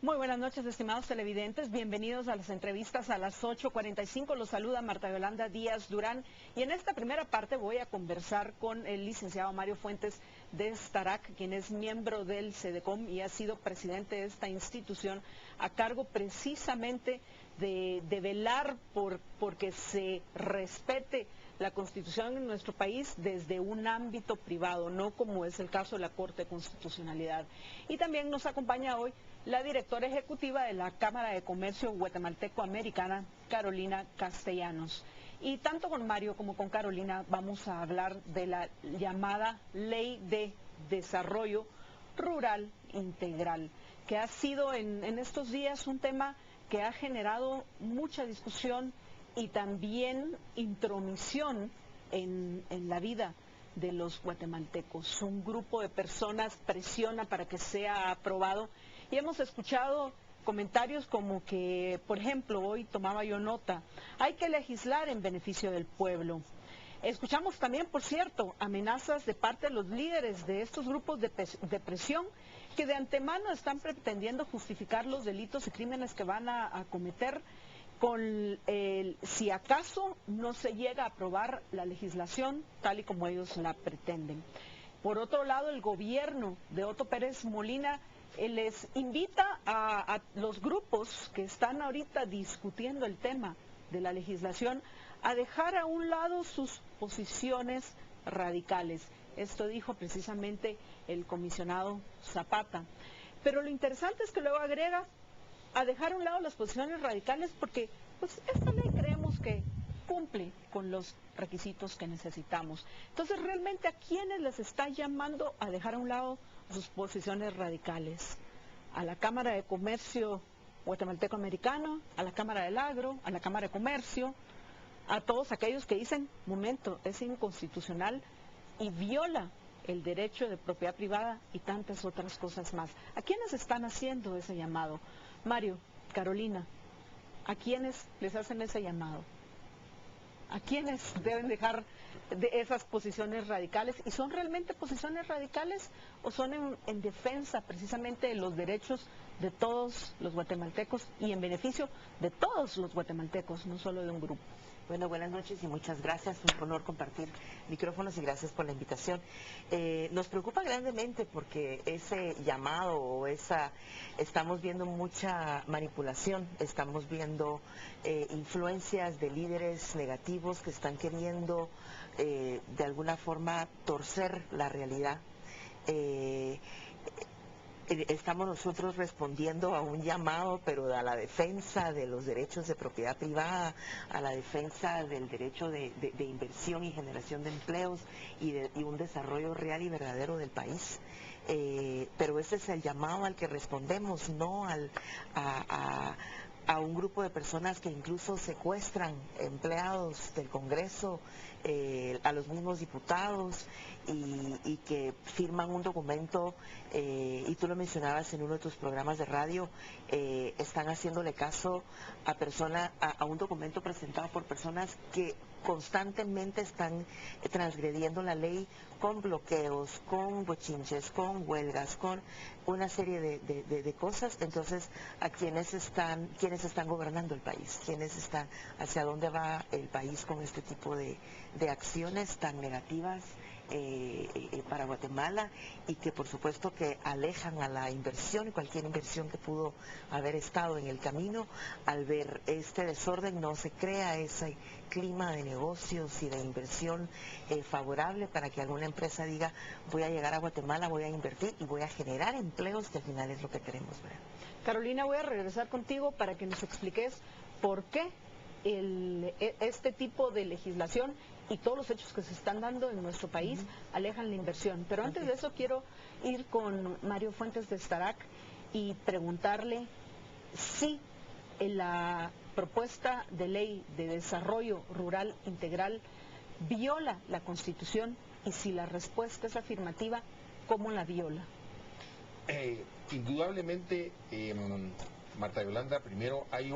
Muy buenas noches, estimados televidentes. Bienvenidos a las entrevistas a las 8:45. Los saluda Marta Yolanda Díaz Durán. Y en esta primera parte voy a conversar con el licenciado Mario Fuentes de Starac, quien es miembro del CEDECOM y ha sido presidente de esta institución a cargo precisamente de velar porque se respete la Constitución en nuestro país desde un ámbito privado, no como es el caso de la Corte de Constitucionalidad. Y también nos acompaña hoy la directora ejecutiva de la Cámara de Comercio Guatemalteco-Americana, Carolina Castellanos. Y tanto con Mario como con Carolina vamos a hablar de la llamada Ley de Desarrollo Rural Integral, que ha sido en estos días un tema que ha generado mucha discusión y también intromisión en la vida de los guatemaltecos. Un grupo de personas presiona para que sea aprobado y hemos escuchado comentarios como que, por ejemplo, hoy tomaba yo nota, hay que legislar en beneficio del pueblo. Escuchamos también, por cierto, amenazas de parte de los líderes de estos grupos de presión que de antemano están pretendiendo justificar los delitos y crímenes que van a cometer si acaso no se llega a aprobar la legislación tal y como ellos la pretenden. Por otro lado, el gobierno de Otto Pérez Molina les invita a los grupos que están ahorita discutiendo el tema de la legislación a dejar a un lado sus posiciones radicales. Esto dijo precisamente el comisionado Zapata. Pero lo interesante es que luego agrega a dejar a un lado las posiciones radicales porque pues esta ley creemos que cumple con los requisitos que necesitamos. Entonces, realmente, ¿a quiénes les está llamando a dejar a un lado sus posiciones radicales? A la Cámara de Comercio Guatemalteco-Americano, a la Cámara del Agro, a la Cámara de Comercio, a todos aquellos que dicen, momento, es inconstitucional y viola el derecho de propiedad privada y tantas otras cosas más. ¿A quiénes están haciendo ese llamado? Mario, Carolina, ¿a quiénes les hacen ese llamado? ¿A quiénes deben dejar de esas posiciones radicales? ¿Y son realmente posiciones radicales o son en defensa precisamente de los derechos de todos los guatemaltecos y en beneficio de todos los guatemaltecos, no solo de un grupo? Bueno, buenas noches y muchas gracias. Un honor compartir micrófonos y gracias por la invitación. Nos preocupa grandemente porque ese llamado o estamos viendo mucha manipulación, estamos viendo influencias de líderes negativos que están queriendo de alguna forma torcer la realidad. Estamos nosotros respondiendo a un llamado, pero a la defensa de los derechos de propiedad privada, a la defensa del derecho de inversión y generación de empleos y un desarrollo real y verdadero del país. Pero ese es el llamado al que respondemos, no a un grupo de personas que incluso secuestran empleados del Congreso, a los mismos diputados y que firman un documento, y tú lo mencionabas en uno de tus programas de radio, están haciéndole caso a un documento presentado por personas que constantemente están transgrediendo la ley con bloqueos, con bochinches, con huelgas, con una serie de cosas. Entonces, ¿a quiénes están gobernando el país? ¿Hacia dónde va el país con este tipo de acciones tan negativas para Guatemala y que por supuesto que alejan a la inversión y cualquier inversión que pudo haber estado en el camino? Al ver este desorden no se crea ese clima de negocios y de inversión favorable para que alguna empresa diga, voy a llegar a Guatemala, voy a invertir y voy a generar empleos, que al final es lo que queremos ver. Carolina, voy a regresar contigo para que nos expliques por qué este tipo de legislación y todos los hechos que se están dando en nuestro país alejan la inversión. Pero antes de eso quiero ir con Mario Fuentes de Starac y preguntarle si la propuesta de ley de desarrollo rural integral viola la Constitución y si la respuesta es afirmativa, ¿cómo la viola? Indudablemente, Marta Yolanda, primero hay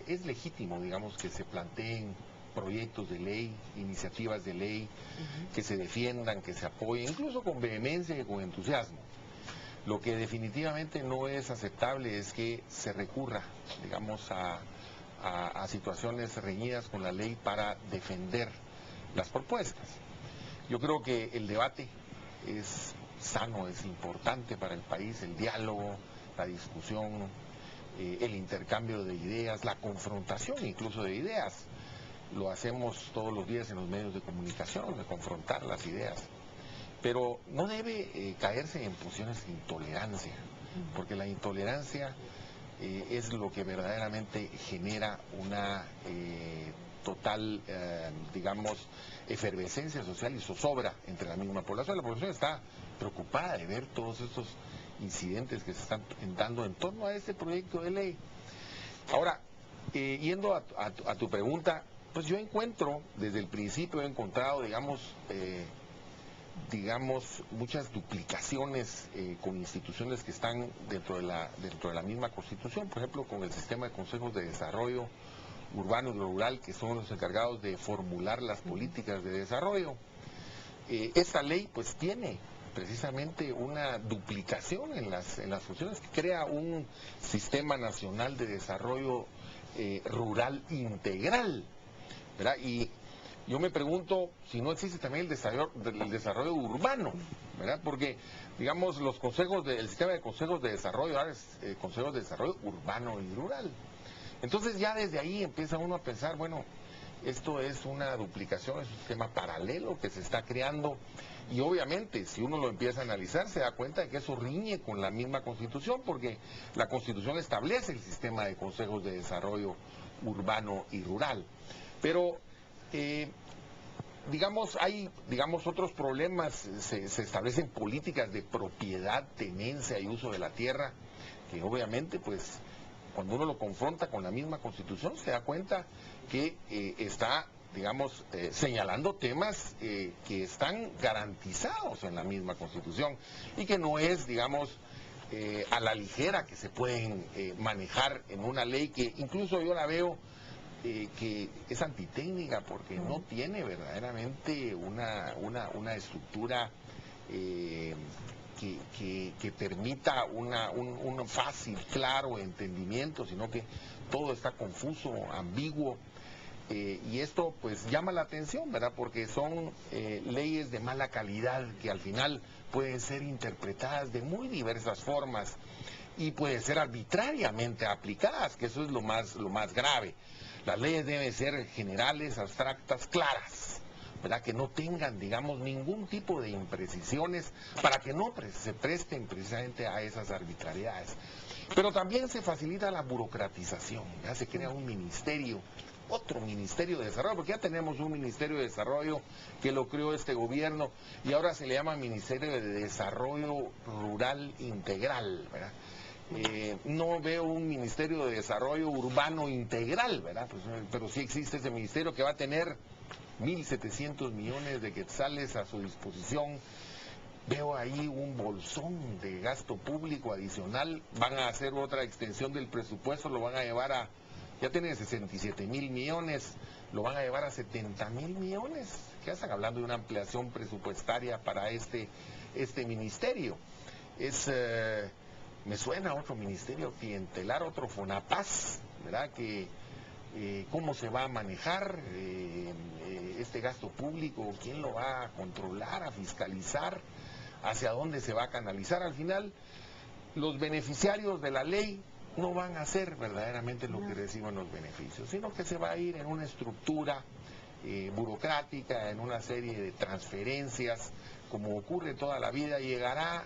es legítimo, digamos, que se planteen proyectos de ley, iniciativas de ley, que se defiendan, que se apoyen, incluso con vehemencia y con entusiasmo. Lo que definitivamente no es aceptable es que se recurra, digamos, a situaciones reñidas con la ley para defender las propuestas. Yo creo que el debate es sano, es importante para el país, el diálogo, la discusión, el intercambio de ideas, la confrontación incluso de ideas. Lo hacemos todos los días en los medios de comunicación, de confrontar las ideas. Pero no debe caerse en posiciones de intolerancia, porque la intolerancia es lo que verdaderamente genera una total, digamos, efervescencia social y zozobra entre la misma población. La población está preocupada de ver todos estos incidentes que se están dando en torno a este proyecto de ley. Ahora, yendo a tu pregunta, pues yo encuentro, desde el principio he encontrado, digamos, muchas duplicaciones con instituciones que están dentro de la misma Constitución, por ejemplo, con el sistema de consejos de desarrollo urbano y rural, que son los encargados de formular las políticas de desarrollo. Esta ley pues tiene precisamente una duplicación en las funciones, que crea un sistema nacional de desarrollo rural integral, ¿verdad? Y yo me pregunto si no existe también el desarrollo urbano, ¿verdad? Porque, digamos, el sistema de consejos de desarrollo ahora es consejos de desarrollo urbano y rural. Entonces ya desde ahí empieza uno a pensar, bueno, esto es una duplicación, es un sistema paralelo que se está creando, y obviamente si uno lo empieza a analizar se da cuenta de que eso riñe con la misma Constitución, porque la Constitución establece el sistema de consejos de desarrollo urbano y rural. Pero hay otros problemas, se establecen políticas de propiedad, tenencia y uso de la tierra, que obviamente pues cuando uno lo confronta con la misma Constitución se da cuenta que está, señalando temas que están garantizados en la misma Constitución y que no es, a la ligera que se pueden manejar en una ley que incluso yo la veo que es antitécnica porque no tiene verdaderamente una estructura que permita un fácil, claro entendimiento, sino que todo está confuso, ambiguo, y esto pues llama la atención, ¿verdad? Porque son leyes de mala calidad que al final pueden ser interpretadas de muy diversas formas y pueden ser arbitrariamente aplicadas, que eso es lo más grave. Las leyes deben ser generales, abstractas, claras, ¿verdad? Que no tengan, ningún tipo de imprecisiones para que no se presten precisamente a esas arbitrariedades. Pero también se facilita la burocratización, ya se crea un ministerio, otro ministerio de desarrollo, porque ya tenemos un ministerio de desarrollo que lo creó este gobierno y ahora se le llama Ministerio de Desarrollo Rural Integral, ¿verdad? No veo un Ministerio de Desarrollo Urbano Integral, ¿verdad? Pero sí existe ese ministerio que va a tener 1.700 millones de quetzales a su disposición. Veo ahí un bolsón de gasto público adicional. Van a hacer otra extensión del presupuesto, lo van a llevar ya tiene 67.000 millones, lo van a llevar a 70.000 millones. ¿Qué están hablando de una ampliación presupuestaria para este ministerio? Me suena a otro ministerio clientelar, otro FONAPAS, ¿verdad? ¿Cómo se va a manejar este gasto público? ¿Quién lo va a controlar, a fiscalizar? ¿Hacia dónde se va a canalizar? Al final, los beneficiarios de la ley no van a ser verdaderamente lo que reciban los beneficios, sino que se va a ir en una estructura burocrática, en una serie de transferencias, como ocurre toda la vida. Llegará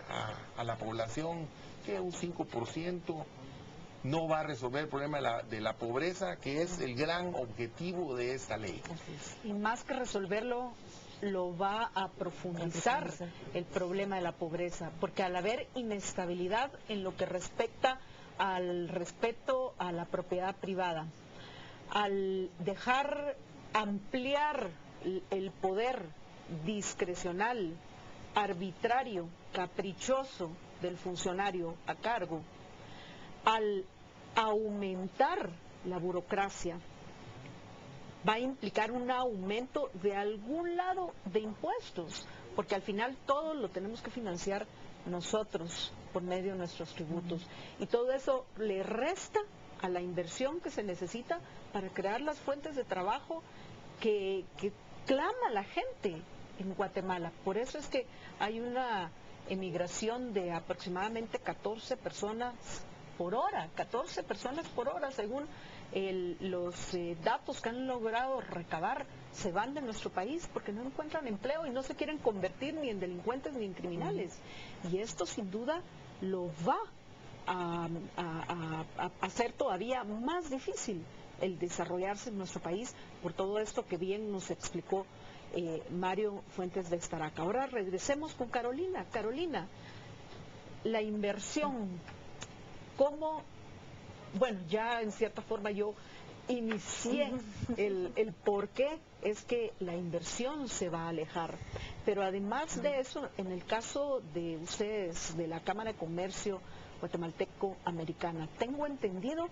a la población que un 5%, no va a resolver el problema de la pobreza, que es el gran objetivo de esta ley. Y más que resolverlo, lo va a profundizar el problema de la pobreza, porque al haber inestabilidad en lo que respecta al respeto a la propiedad privada, al dejar ampliar el poder discrecional, arbitrario, caprichoso del funcionario a cargo, al aumentar la burocracia, va a implicar un aumento de algún lado de impuestos, porque al final todo lo tenemos que financiar nosotros por medio de nuestros tributos. Y todo eso le resta a la inversión que se necesita para crear las fuentes de trabajo que clama la gente en Guatemala. Por eso es que hay una emigración de aproximadamente 14 personas por hora, 14 personas por hora, según los datos que han logrado recabar. Se van de nuestro país porque no encuentran empleo y no se quieren convertir ni en delincuentes ni en criminales. Y esto sin duda lo va a hacer todavía más difícil el desarrollarse en nuestro país por todo esto que bien nos explicó Mario Fuentes de Estaraca. Ahora regresemos con Carolina. Carolina, la inversión, ¿cómo? Bueno, ya en cierta forma yo inicié el por qué es que la inversión se va a alejar. Pero además de eso, en el caso de ustedes, de la Cámara de Comercio Guatemalteco-Americana, tengo entendido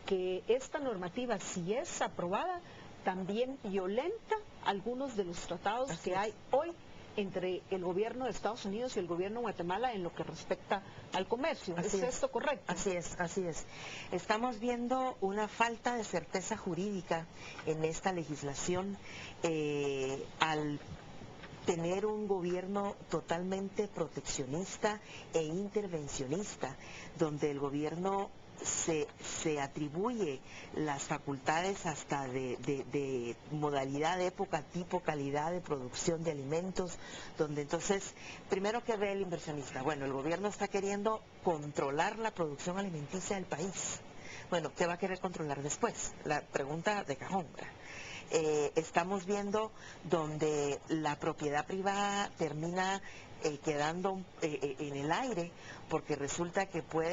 que esta normativa, si es aprobada, también violenta algunos de los tratados que hay hoy entre el gobierno de Estados Unidos y el gobierno de Guatemala en lo que respecta al comercio. ¿Es esto correcto? Así es, así es. Estamos viendo una falta de certeza jurídica en esta legislación al tener un gobierno totalmente proteccionista e intervencionista, donde el gobierno se atribuye las facultades hasta de modalidad, época, tipo, calidad de producción de alimentos, donde entonces, primero, ¿qué ve el inversionista? Bueno, el gobierno está queriendo controlar la producción alimenticia del país. Bueno, ¿qué va a querer controlar después? La pregunta de cajón, ¿verdad? Estamos viendo donde la propiedad privada termina quedando en el aire, porque resulta que puede